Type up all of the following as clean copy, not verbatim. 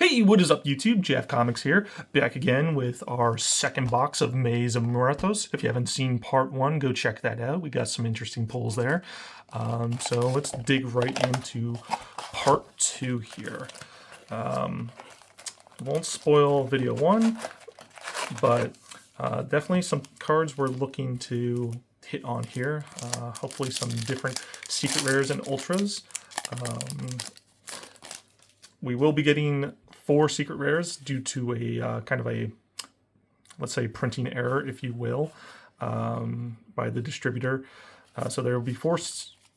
Hey, what is up YouTube? JAF Comics here, back again with our second box of Maze of Muertos. If you haven't seen part one, go check that out. We got some interesting pulls there. So let's dig right into part two here. Won't spoil video one, but definitely some cards we're looking to hit on here. Hopefully some different secret rares and ultras. We will be getting 4 secret rares due to a kind of a, let's say, printing error, if you will, by the distributor. So there will be 4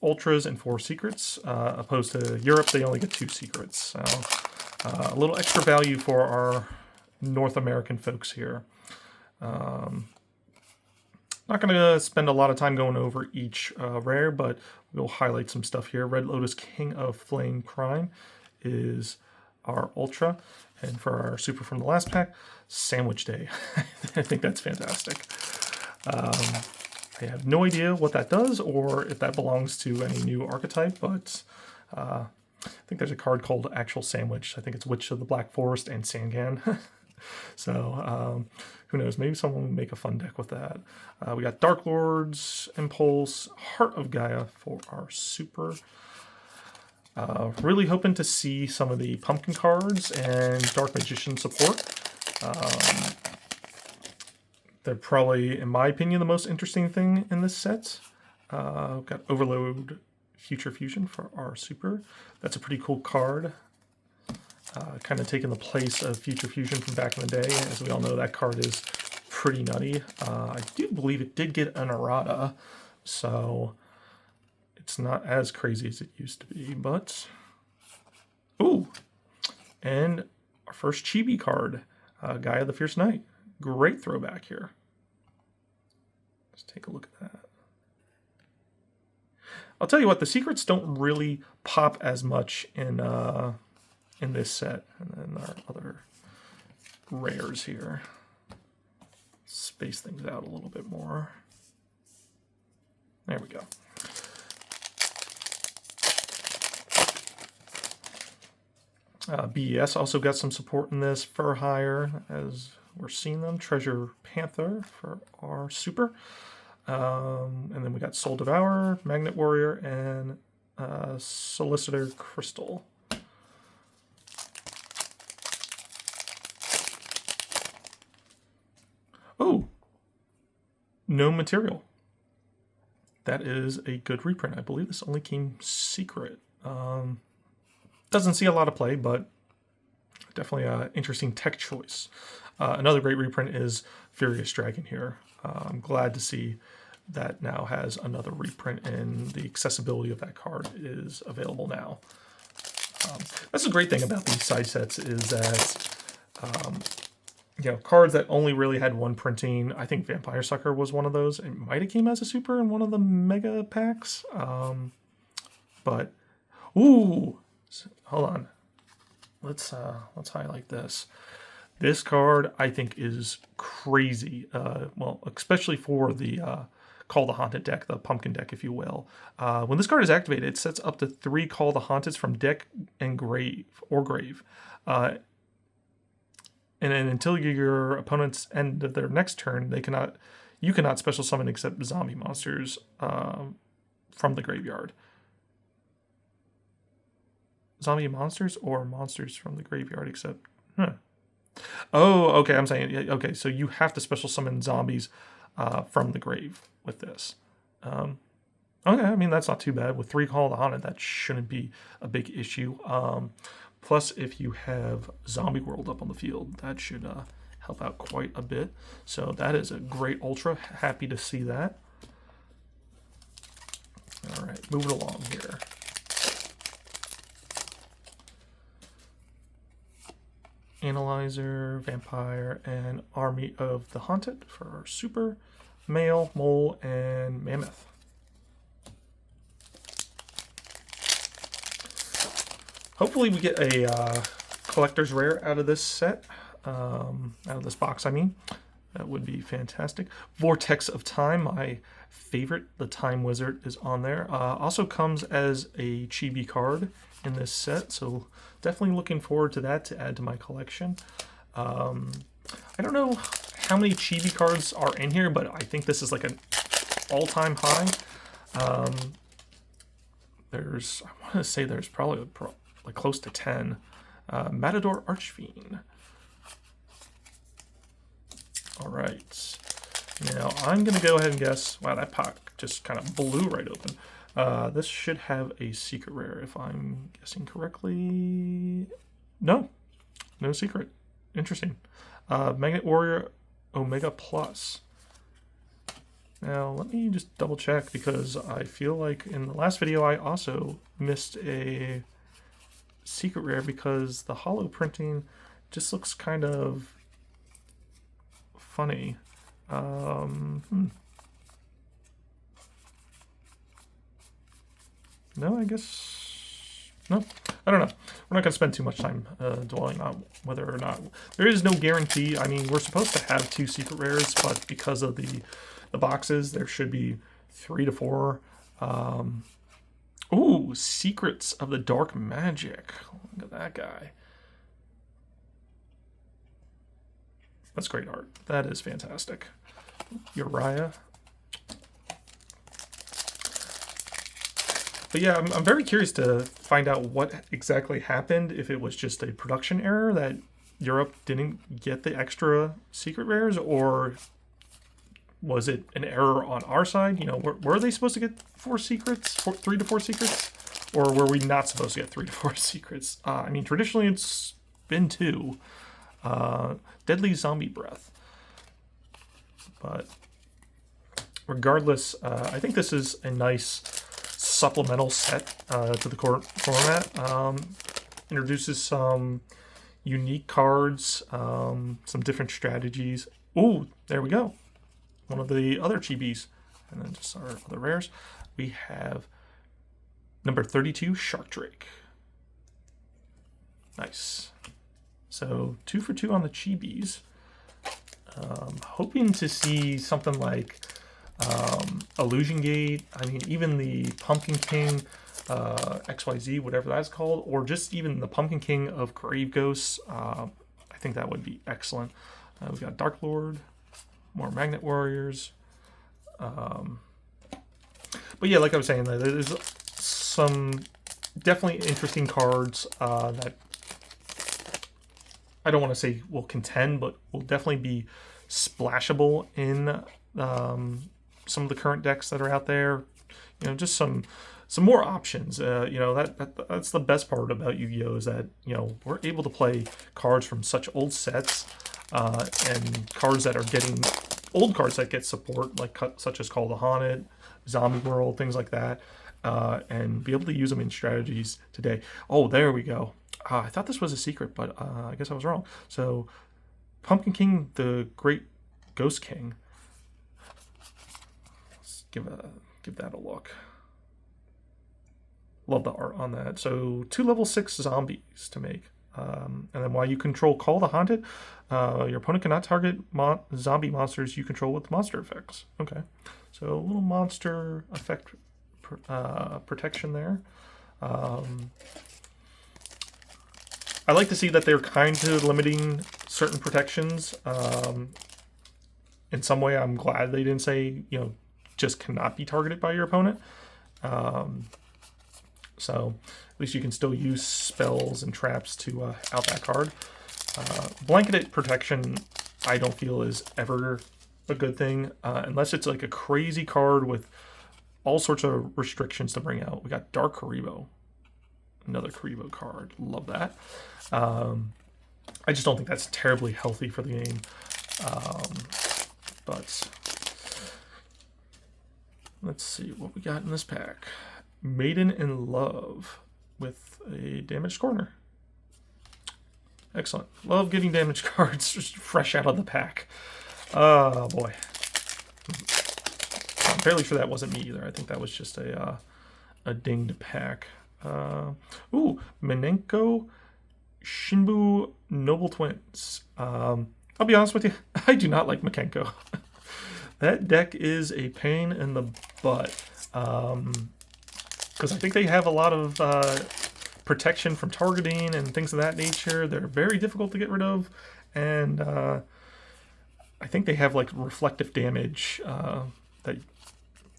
ultras and 4 secrets, opposed to Europe, they only get 2 secrets. So a little extra value for our North American folks here. Not going to spend a lot of time going over each rare, but we'll highlight some stuff here. Red Lotus King of Flame Crime is our ultra, and for our super from the last pack, Sandwich Day. I think that's fantastic. I have no idea what that does or if that belongs to any new archetype, but I think there's a card called Actual Sandwich. I think it's Witch of the Black Forest and Sangan. So who knows, maybe someone will make a fun deck with that. We got Dark Lord's Impulse, Heart of Gaia for our super. Really hoping to see some of the Pumpkin cards and Dark Magician support. They're probably, in my opinion, the most interesting thing in this set. We've got Overload Future Fusion for our super. That's a pretty cool card. Kind of taking the place of Future Fusion from back in the day. As we all know, that card is pretty nutty. I do believe it did get an errata, so it's not as crazy as it used to be, but... Ooh! And our first chibi card, Gaia the Fierce Knight. Great throwback here. Let's take a look at that. I'll tell you what, the secrets don't really pop as much in this set. And then our other rares here. Space things out a little bit more. There we go. BES also got some support in this. Fur Hire, as we're seeing them. Treasure Panther for our super. And then we got Soul Devourer, Magnet Warrior, and Solicitor Crystal. Oh! No material. That is a good reprint. I believe this only came secret. Doesn't see a lot of play, but definitely an interesting tech choice. Another great reprint is Furious Dragon here. I'm glad to see that now has another reprint, and the accessibility of that card is available now. That's the great thing about these side sets is that, you know, cards that only really had one printing. I think Vampire Sucker was one of those. It might have came as a super in one of the mega packs. But, ooh! Hold on. Let's highlight this. This card I think is crazy. Well, especially for the Call the Haunted deck, the Pumpkin deck, if you will. When this card is activated, it sets up to 3 Call the Haunted from deck and grave. And then until your opponent's end of their next turn, you cannot special summon except zombie monsters from the graveyard. Zombie monsters or monsters from the graveyard, except... Oh, okay, I'm saying... Okay, so you have to special summon zombies from the grave with this. Okay, I mean, that's not too bad. With 3 Call the Haunted, that shouldn't be a big issue. Plus, if you have Zombie World up on the field, that should help out quite a bit. So that is a great ultra. Happy to see that. All right, moving along here. Analyzer, Vampire, and Army of the Haunted for our super. Male, Mole, and Mammoth. Hopefully we get a collector's rare out of this set. Out of this box, I mean. That would be fantastic. Vortex of Time, my favorite. The Time Wizard is on there. Also comes as a chibi card in this set, so definitely looking forward to that to add to my collection. I don't know how many chibi cards are in here, but I think this is like an all-time high. I want to say there's probably like close to 10. Matador Archfiend. All right. Now I'm going to go ahead and guess. Wow, that pack just kind of blew right open. This should have a secret rare if I'm guessing correctly. No secret. Interesting. Magnet Warrior Omega Plus. Now let me just double check because I feel like in the last video I also missed a secret rare because the holo printing just looks kind of funny. No, I guess no. I don't know. We're not going to spend too much time dwelling on whether or not there is no guarantee. I mean, we're supposed to have 2 secret rares, but because of the boxes, there should be 3 to 4. Ooh, Secrets of the Dark Magic. Look at that guy. That's great art. That is fantastic. Uriah. But yeah, I'm very curious to find out what exactly happened, if it was just a production error that Europe didn't get the extra secret rares, or was it an error on our side? You know, were they supposed to get 4 secrets, 3 to 4 secrets? Or were we not supposed to get 3 to 4 secrets? I mean, traditionally it's been 2. Deadly Zombie Breath. But regardless, I think this is a nice supplemental set to the core format. Introduces some unique cards, some different strategies. Ooh, there we go. One of the other chibis. And then just our other rares. We have number 32, Shark Drake. Nice. So 2 for 2 on the chibis. Hoping to see something like Illusion Gate. I mean, even the Pumpkin King XYZ, whatever that's called, or just even the Pumpkin King of Grave Ghosts. I think that would be excellent. We've got Dark Lord, more Magnet Warriors. But yeah, like I was saying, there's some definitely interesting cards that I don't want to say will contend, but will definitely be splashable in some of the current decks that are out there. You know, just some more options. You know, that's the best part about Yu-Gi-Oh! Is that, you know, we're able to play cards from such old sets and cards that are getting old cards that get support, like such as Call the Haunted, Zombie World, things like that, and be able to use them in strategies today. Oh, there we go. I thought this was a secret, but I guess I was wrong. So, Pumpkin King, the Great Ghost King. Let's give that a look. Love the art on that. So 2 level 6 zombies to make. And then while you control Call the Haunted, your opponent cannot target zombie monsters you control with monster effects. Okay. So a little monster effect protection there. I like to see that they're kind of limiting certain protections. In some way, I'm glad they didn't say, you know, just cannot be targeted by your opponent. So at least you can still use spells and traps to out that card. Blanketed protection, I don't feel is ever a good thing, unless it's like a crazy card with all sorts of restrictions to bring out. We got Dark Karibo. Another Karibo card. Love that. I just don't think that's terribly healthy for the game. But let's see what we got in this pack. Maiden in Love with a damaged corner. Excellent. Love getting damaged cards just fresh out of the pack. Oh boy. I'm fairly sure that wasn't me either. I think that was just a dinged pack. Ooh, Minenko Shinbu Noble Twins. I'll be honest with you, I do not like Makenko. That deck is a pain in the butt. Because I think they have a lot of protection from targeting and things of that nature. They're very difficult to get rid of. And I think they have like reflective damage that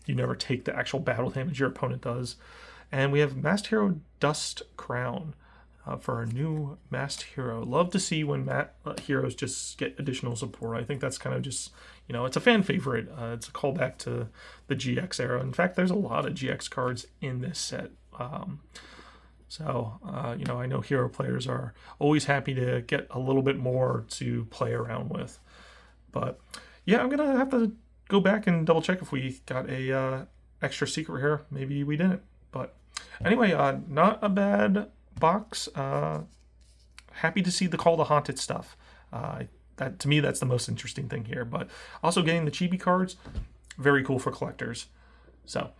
you never take the actual battle damage your opponent does. And we have Masked Hero Dust Crown for our new Masked Hero. Love to see when heroes just get additional support. I think that's kind of just, you know, it's a fan favorite. It's a callback to the GX era. In fact, there's a lot of GX cards in this set. You know, I know hero players are always happy to get a little bit more to play around with. But yeah, I'm going to have to go back and double check if we got a extra secret here. Maybe we didn't. But anyway, not a bad box. Happy to see the Call the Haunted stuff. That to me, that's the most interesting thing here. But also getting the chibi cards, very cool for collectors. So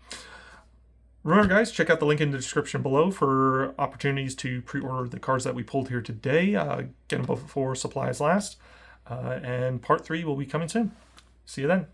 remember, guys, check out the link in the description below for opportunities to pre-order the cards that we pulled here today. Get them before supplies last. And part 3 will be coming soon. See you then.